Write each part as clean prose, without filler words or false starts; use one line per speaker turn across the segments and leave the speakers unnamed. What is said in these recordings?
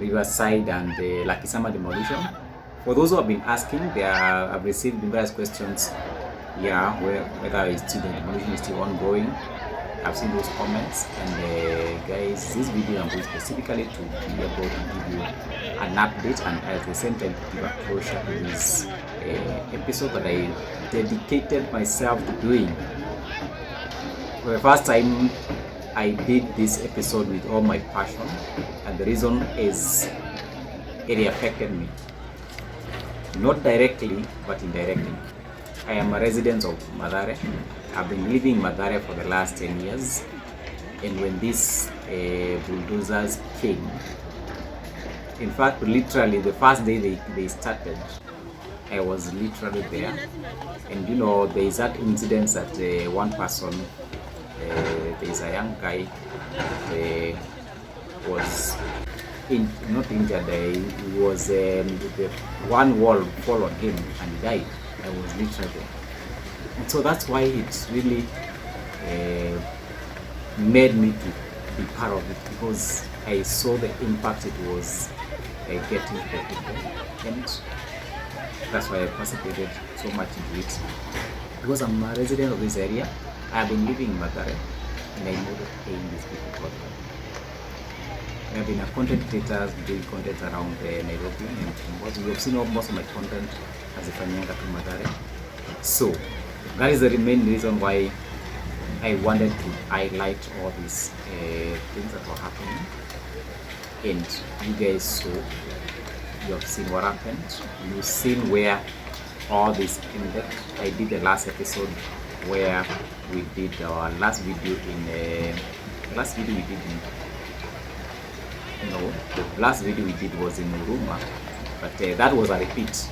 Riverside and Lucky Summer Demolition. For those who have been asking, I've received various questions. Yeah, whether it's still the demolition is still ongoing. I've seen those comments, and guys, this video I'm going specifically to be able to give you an update and at the same time give a closure to this episode that I dedicated myself to doing. For the first time, I did this episode with all my passion, and the reason is it affected me. Not directly, but indirectly. I am a resident of Mathare. I've been living in Mathare for the last 10 years. And when these bulldozers came, in fact, literally the first day they started, I was literally there. And you know, there is that incident that one person, there is a young guy that was not injured. He was the one wall fall on him and he died. I was literally there. And so that's why it really made me to be part of it, because I saw the impact it was getting for people, and that's why I participated so much into it. Because I'm a resident of this area, I have been living in Mathare, and I know the pain these people got. I have been a content creator doing content around Nairobi, and what you have seen most of my content as a Fanyanga to Mathare. So that is the main reason why I wanted to highlight all these things that were happening. And you guys saw, you have seen what happened. You've seen where all this ended. I did the last episode where we did our last video in the last video we did was in Huruma, but that was a repeat.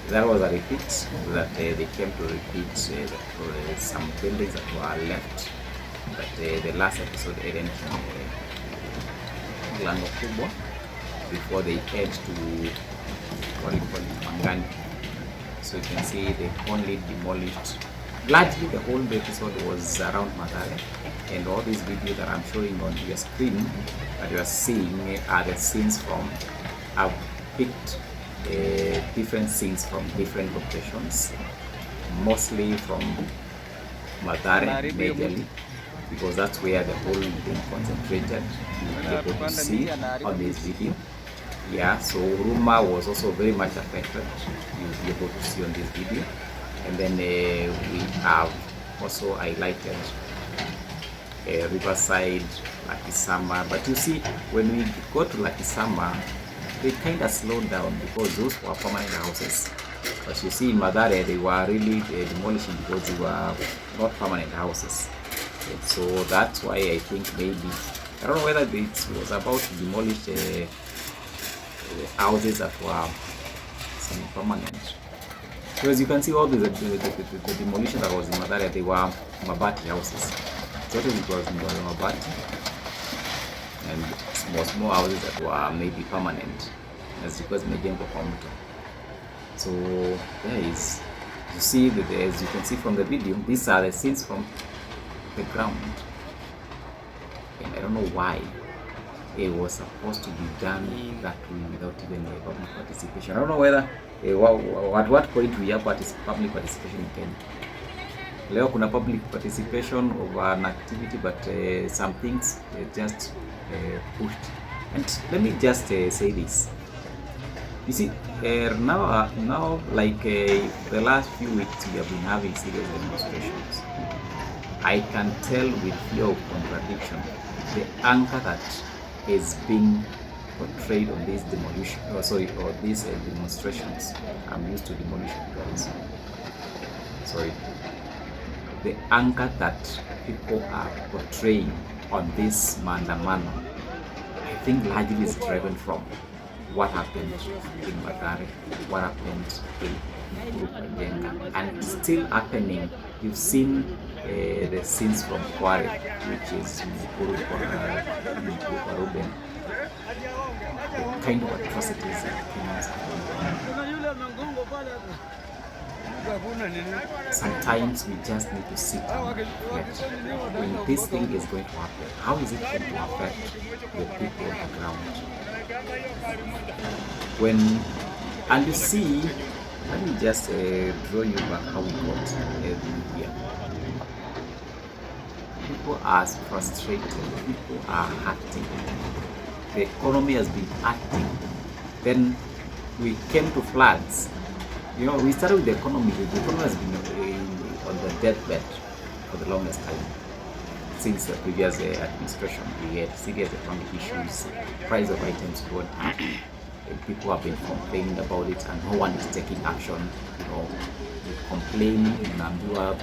That was a repeat that they came to repeat some buildings that were left, but the last episode ended from Lango Kubwa before they head to what you call it, Mangani. So you can see they only demolished. Largely the whole episode was around Mathare, and all these videos that I'm showing on your screen that you are seeing are the scenes from, I've picked different scenes from different locations, mostly from Mathare majorly, because that's where the whole thing concentrated. You'll be able to see on this video. Yeah, so Huruma was also very much affected. You'll be able to see on this video. And then we have also highlighted Riverside, Lucky Summer. But you see, when we go to Lucky Summer, they kind of slowed down because those were permanent houses. As you see in Mathare, they were really demolishing because they were not permanent houses. And so that's why I think maybe, I don't know whether it was about to demolish houses that were semi-permanent. So as you can see, all the demolition that was in Mathare, they were mabati houses. So it was mabati and small houses that were maybe permanent, as because mejengo kwa mto. So guys, you see that as you can see from the video, these are the scenes from the ground, and I don't know why it was supposed to be done that way without even public participation. I don't know whether at what point we have public participation in Kenya. Leo kuna public participation of an activity, but some things just pushed. And let me just say this. You see, now like the last few weeks we have been having serious demonstrations. I can tell with fear of contradiction the anger that is being portrayed on these demolition, or these demonstrations. I'm used to demolition, guys. Sorry. The anger that people are portraying on this maandamano, I think largely is driven from what happened in Mathare, what happened in Majenga, and it's still happening. You've seen the scenes from Kware, which is Mukuru Ruben, the kind of atrocities that Kenyans have. Sometimes we just need to sit down and reflect. When this thing is going to happen, how is it going to affect the people on the ground? And you see, let me just draw you back how we got here. People are frustrated, people are hurting, the economy has been hurting. Then we came to floods. You know, we started with the economy. The economy has been on the deathbed for the longest time. Since the previous administration, we had serious economic issues, price of items going up. People have been complaining about it and no one is taking action. You know, you complain and you are,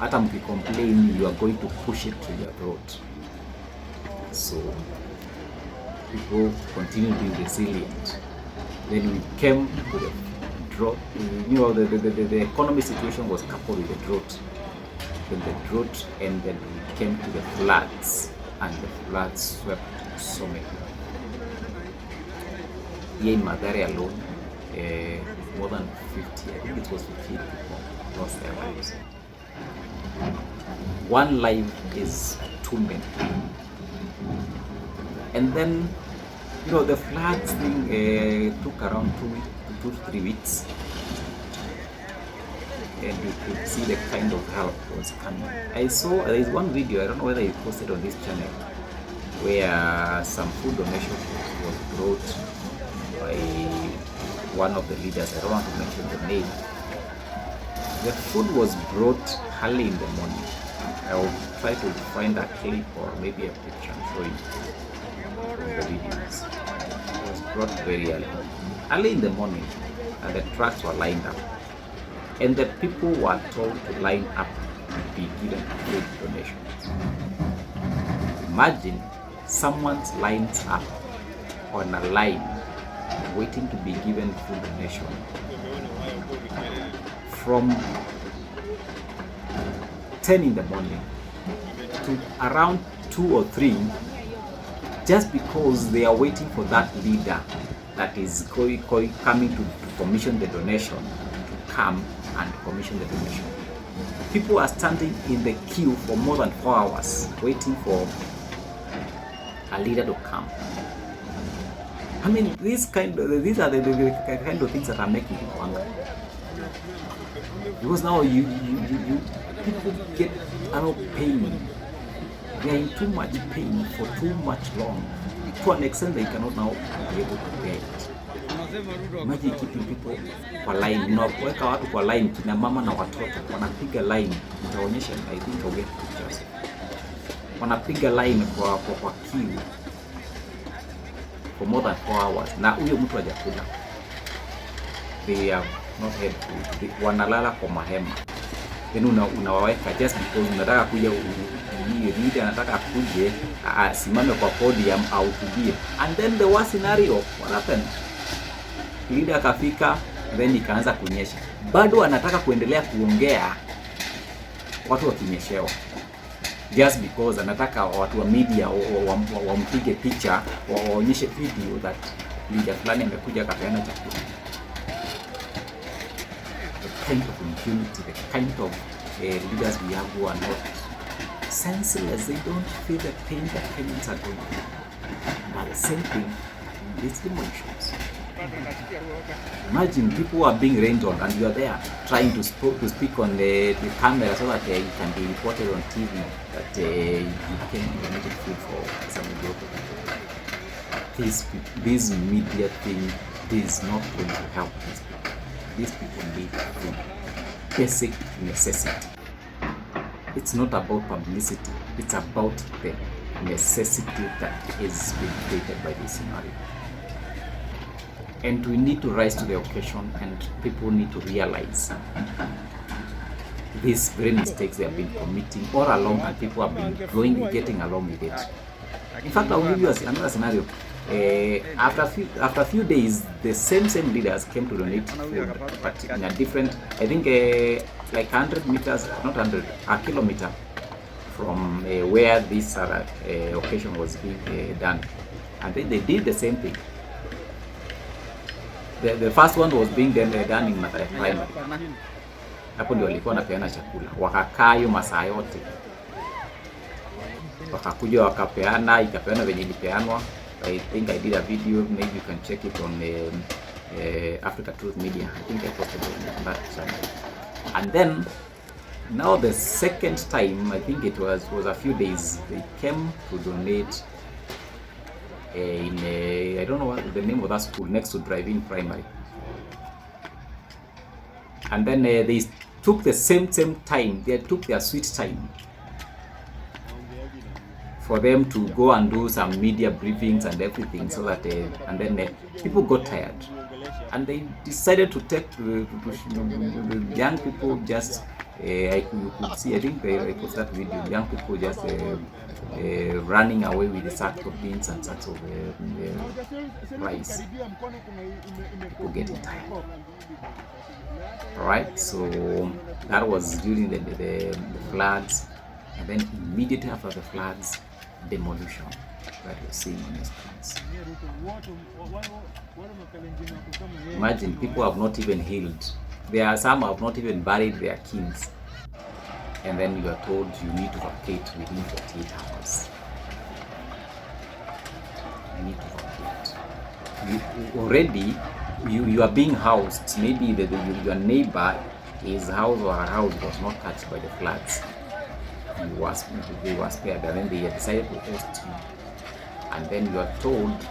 if you complain, you are going to push it to your throat. So people continue being resilient. Then we came to the drought. You know, the economic situation was coupled with the drought. Then the drought ended, we came to the floods, and the floods swept so many. Here in Mathare alone, more than 50, I think it was 50 people lost their lives. One life is too many. And then, you know, the floods thing took around 2 to 3 weeks. And you could see the kind of help was coming. I saw, there is one video, I don't know whether you posted on this channel, where some food donation was brought by one of the leaders. I don't want to mention the name. The food was brought early in the morning. I will try to find a clip or maybe a picture and show you from the videos. It was brought very early in the morning, and the trucks were lined up. And the people were told to line up and be given food donations. Imagine someone's lines up on a line waiting to be given food donation from 10 in the morning to around 2 or 3, just because they are waiting for that leader that is coming to commission the donation to come and commission the donation. People are standing in the queue for more than 4 hours waiting for a leader to come. I mean, these are the kind of things that are making people angry. Because now people get pain. They are in too much pain for too much long, to an extent they cannot now be able to bear it. Imagine keeping people kwa line. Unaweka watu kwa line, kina mama na watoto wanapiga line. Nitaonyesha, I think I'll get pictures. Wanapiga line kwa queue for more than 4 hours. Na huyo mtu hajakula. They have not had food. Wanalala kwa mahema. Then unawaweka just because unataka kuja leader anataka kuje asimame kwa podium au tubie. And then the worst scenario, what happened? Leader akafika, then ikaanza kunyesha. Bado anataka kuendelea kuongea watu wakinyeshewa. Just because anataka watu wa media wampige picha, waonyeshe video that leader fulani amekuja akapeana chakula. The kind of impunity, the kind of leaders we have who are not senseless, they don't feel the pain that Kenyans are going through. And the same thing in these demolitions. Imagine people are being rained on and you are there trying to speak on the camera so that you can be reported on TV that you can donate food for some of this media thing is not going to help these people. These people need food, basic necessity. It's not about publicity, it's about the necessity that is being created by this scenario. And we need to rise to the occasion, and people need to realize these very mistakes they have been committing all along, and people have been getting along with it. In fact, I will give you another scenario. After a few days, the same leaders came to donate food, but in a different, I think like 100 meters, not 100, a kilometer from where this occasion was being done. And then they did the same thing. The first one was being done in Mathare primary. Hapo ndio walikuwa wanapeana chakula. Wakakaa hiyo masaa yote. Wakakuja wakapeana, ikapeana venye ilipeanwa. I think I did a video, maybe you can check it on Africa Truth Media. I think I posted it on that channel. And then now the second time, I think it was a few days, they came to donate in I don't know what the name of that school, next to Drive-In Primary. And then they took the same time, they took their sweet time for them to go and do some media briefings and everything, so that and then people got tired, and they decided to take the young people just you could see, I think I put that video, young people just running away with the sacks of beans and sacks of rice. People getting tired. Alright, so that was during the floods, and then immediately after the floods, demolition that you're seeing on the screens. Imagine, people have not even healed. There are some have not even buried their kins, and then you are told you need to vacate within 48 hours. You need to vacate. You are being housed. Maybe your neighbor, his house or her house was not touched by the floods. They were spared, and then they decided to host you. And then you are told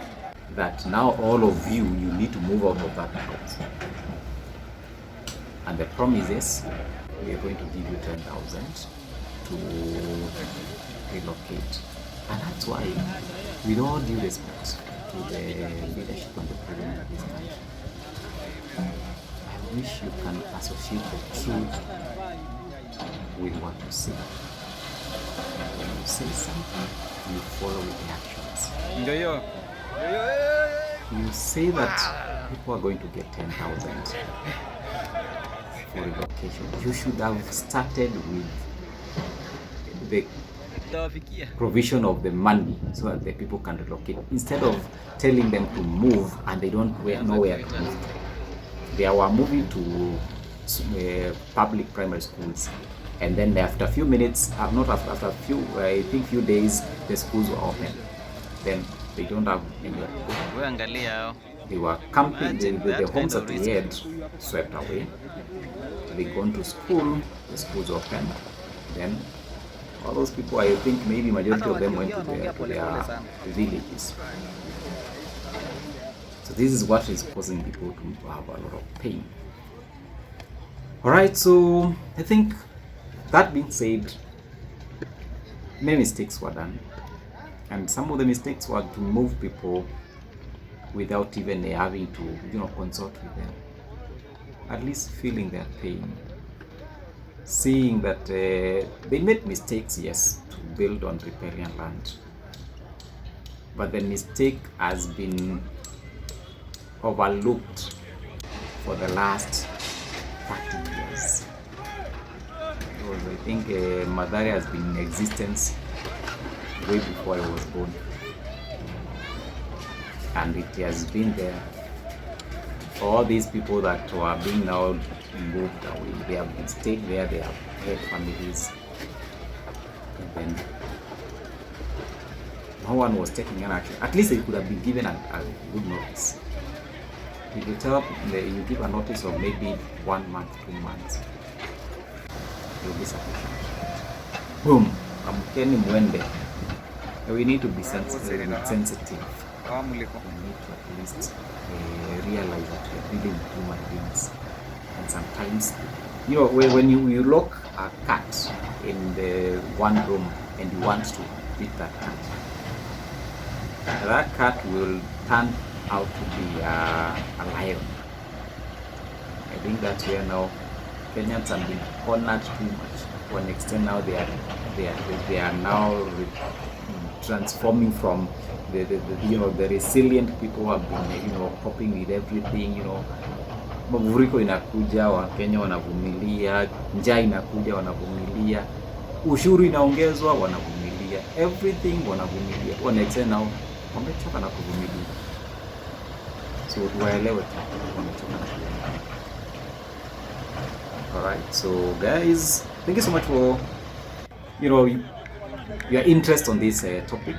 that now all of you need to move out of that house. And the promise is, we are going to give you 10,000 to relocate. And that's why, with all due respect to the leadership and the president of this country, I wish you can associate the truth with what you say. When you say something, you follow with the actions. You say that people are going to get 10,000 for relocation. You should have started with the provision of the money so that the people can relocate, instead of telling them to move and they don't know where to move. They were moving to public primary schools, and then after a few minutes, after a few, I think few days, the schools were open. Then they don't have anywhere to go. They were camping, the homes that they had swept away. They gone to school, the schools open. Then all those people, I think maybe majority of them went to their villages. So this is what is causing people to have a lot of pain. Alright, so I think that being said, many mistakes were done. And some of the mistakes were to move people without even having to, consult with them. At least feeling their pain. Seeing that they made mistakes, yes, to build on riparian land. But the mistake has been overlooked for the last 30 years. Because I think Mathare has been in existence way before I was born. And it has been there. All these people that were being now moved away, they have been stayed there, they have had families. And then no one was taking an action. At least they could have been given a good notice. If you tell you give a notice of maybe 1 month, 2 months, it will be sufficient. Boom! Amkeni mwende. We need to be sensitive. We need to at least realize that we are dealing with human beings. And sometimes, when you lock a cat in the one room and you want to beat that cat will turn out to be a lion. I think that's where now Kenyans have been cornered too much. To an extent now they are now transforming from the resilient people who have been coping with everything. Mafuriko inakuja, Wakenya wanavumilia, njaa inakuja wanavumilia, ushuru inaongezwa wanavumilia, everything wanavumilia. To an extent now wamechoka na kuvumilia. So tuwaelewe tu wamechoka na kuvumilia. Alright, so guys, thank you so much for your interest on this topic.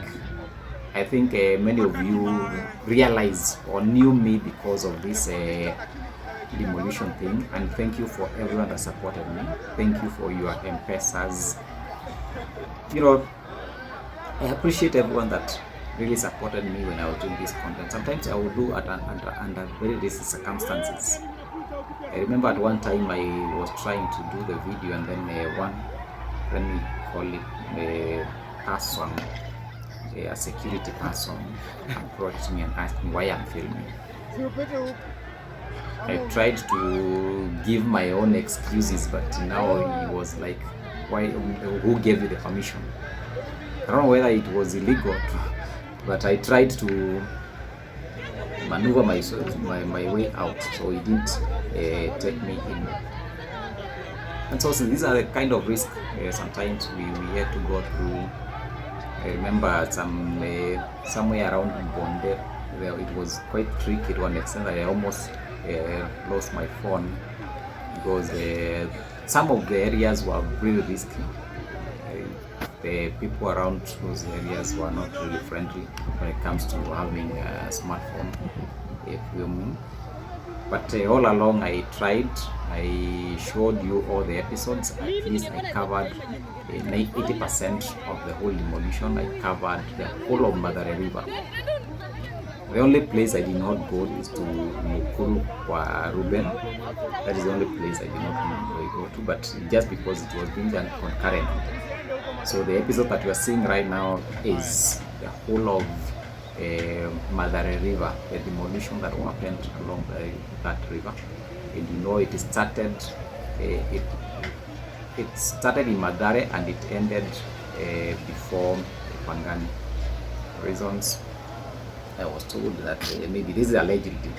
I think many of you realized or knew me because of this demolition thing, and thank you for everyone that supported me. Thank you for your M-Pesas. You know, I appreciate everyone that really supported me when I was doing this content. Sometimes I would do it under very risky circumstances. I remember at one time I was trying to do the video, and then let me call it a person, a security person, approached me and asked me why I'm filming. I tried to give my own excuses, but now he was like, "Why? Who gave you the permission?" I don't know whether it was illegal, but I tried to maneuver my way out, so he didn't take me in. And so these are the kind of risks sometimes we had to go through. I remember somewhere around Bonde, it was quite tricky to an extent that I almost lost my phone, because some of the areas were really risky. The people around those areas were not really friendly when it comes to having a smartphone filming. But all along I tried. I showed you all the episodes. At least I covered 80% of the whole demolition. I covered the whole of Mathare River. The only place I did not go is to Mukuru kwa Ruben. That is the only place I did not go to, but just because it was being done concurrently. So the episode that we are seeing right now is the whole of Mathare River, the demolition that happened along that river. And you know, it started in Mathare and it ended before Pangani. Reasons I was told that maybe this is allegedly,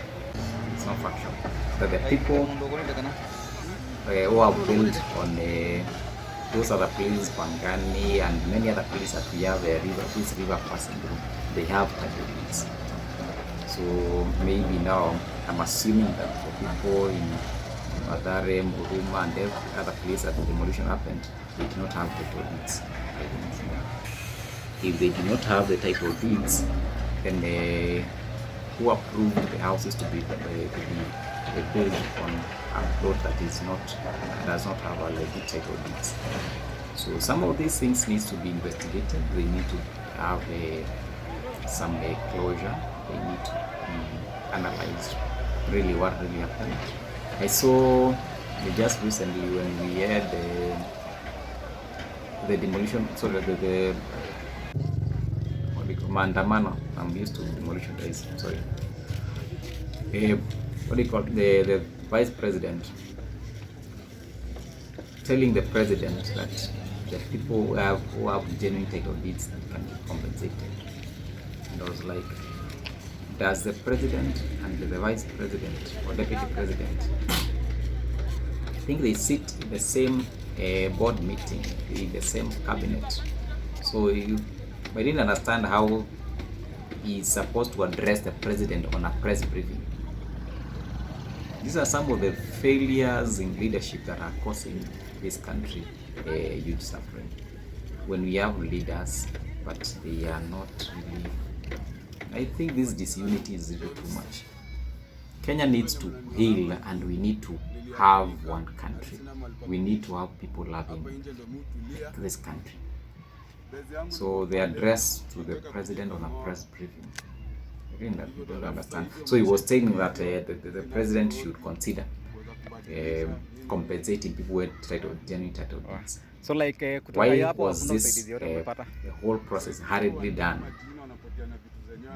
it's not factual, that the people who have built on those other places, Pangani and many other places that we have this river passing through, they have title deeds. So maybe now I'm assuming that for people in Mathare, Huruma and other places that the demolition happened, they do not have title deeds. If they do not have the title deeds, then who approved the houses to be built on a plot that does not have a legit title deeds. So some of these things needs to be investigated. They need to have some closure. They need to be analyzed really what really happened. I saw just recently when we had the demolition, the maandamano. I'm used to demolition days. Sorry. The vice president telling the president that the people who have genuine title deeds can be compensated. And I was like, does the president and the vice president or deputy president, I think they sit in the same board meeting, in the same cabinet. So I didn't understand how he's supposed to address the president on a press briefing. These are some of the failures in leadership that are causing this country huge suffering. When we have leaders, but they are not really, I think this disunity is a bit too much. Kenya needs to heal, and we need to have one country. We need to have people loving this country. So the address to the president on a press briefing, again, that we don't understand. So he was saying that the president should consider compensating people with genuine title deeds.
So like
why was this the whole process hurriedly done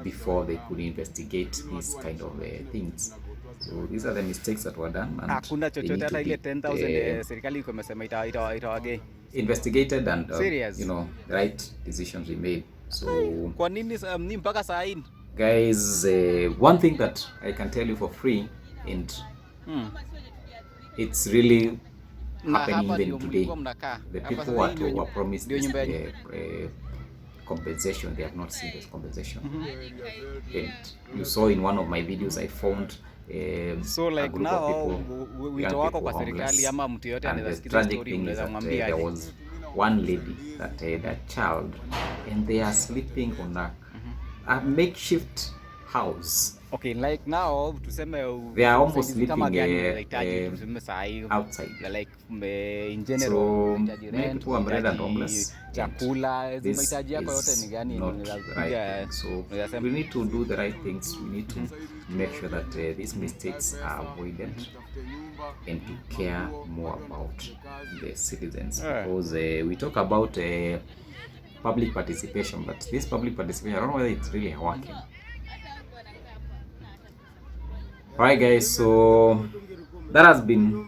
before they could investigate these kind of things? So these are the mistakes that were done, and
hakuna chochote hata ile 10,000 serikali iko imesema itaage
investigated, and the right decisions we made. So
kwa nini ni mpaka saa hii?
Guys, one thing that I can tell you for free, and it's really happening even today. The people who were promised this compensation, they have not seen this compensation. And you saw in one of my videos, I found
so like
a group
now,
of people,
wito wako kwa serikali ama mtu yote anasikiza story unaweza mwambia
there was one lady that had a child and they are sleeping on a a makeshift house.
Okay, like now tuseme
They are almost
usaidizi kama
living
gani unahitaji tuseme saa hii
outside.
like in general
So
unahitaji
many
rent,
people are married and
unahitaji
homeless.
chakula,
This
mahitaji yako yote ni
is
gani?
not the right thing. So we need to do the right things. We need to make sure that these mistakes are avoided and to care more about the citizens, because we talk about public participation, but this public participation, I don't know whether it's really working. Alright guys, so that has been,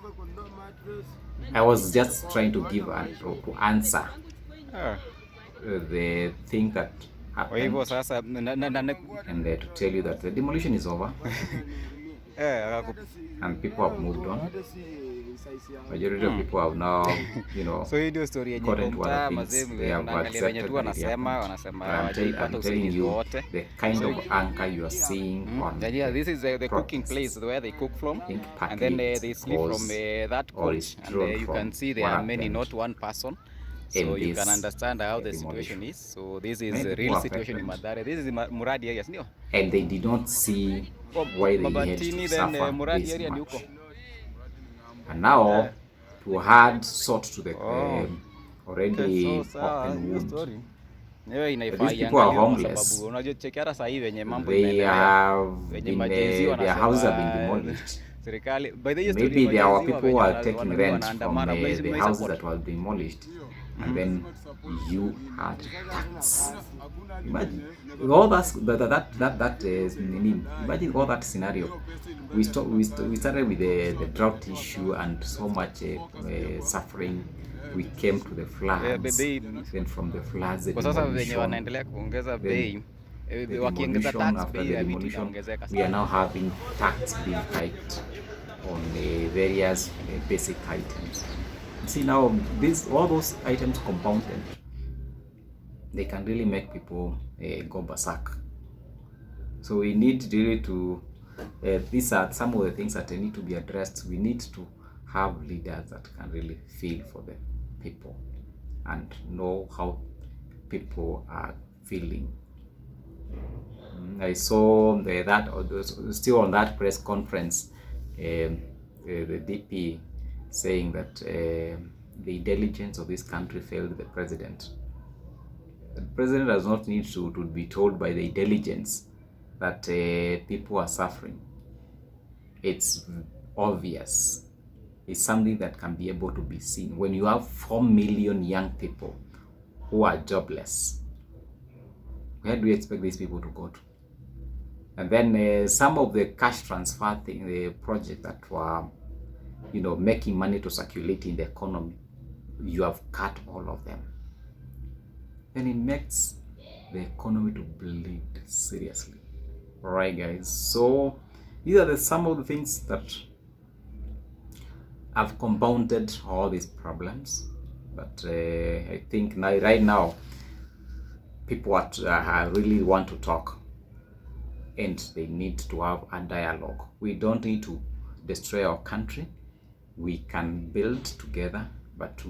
I was just trying to give to answer the thing that happened, and to tell you that the demolition is over and people have moved on. Majority of people have now, you know,
so hii ndio story yenye
mtaa mazee
wanaangalia wenye tu wanasema
I'm telling you the kind of anchor you are seeing on
this is the cooking place where they cook from, and then they sleep from that coach, and you can see there are many, not one person, so you can understand how the situation is. So this is a real situation in Mathare. This is Muradi area, sio?
And they did not see why they had to suffer
Muradi
this
area ni
much.
huko.
And now to add salt to the already open wound. These people are homeless. They have been, their houses have been demolished. Maybe our people are taking rent from the houses that were demolished, and then you had tax. Imagine all that is imagine all that scenario. We started with the drought issue and so much suffering. We came to the floods, then from the floods the demolition, after the demolition we are now having tax being hiked on various basic items. See, now all those items compounded, they can really make people go berserk. So we need really to these are some of the things that need to be addressed. We need to have leaders that can really feel for the people and know how people are feeling. I saw still on that press conference, the DP saying that the intelligence of this country failed the president. The president does not need to be told by the intelligence that people are suffering. It's obvious. It's something that can be able to be seen. When you have 4 million young people who are jobless, where do you expect these people to go to? And then some of the cash transfer thing, the project that were, you know, making money to circulate in the economy, you have cut all of them. Then it makes the economy to bleed seriously. All right, guys. So these are some of the things that have compounded all these problems. But I think right now people really want to talk, and they need to have a dialogue. We don't need to destroy our country. We can build together, but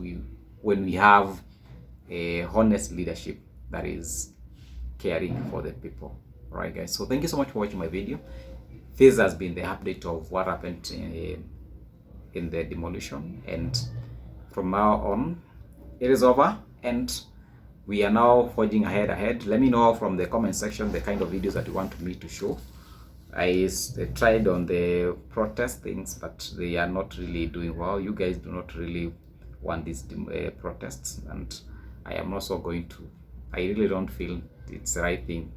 when we have a honest leadership that is caring for the people. All right, guys. So thank you so much for watching my video. This has been the update of what happened in the demolition, and from now on it is over and we are now forging ahead. Let me know from the comment section the kind of videos that you want me to show. I tried on the protest things, but they are not really doing well. You guys do not really want these protests, and I am also going to, I really don't feel it's the right thing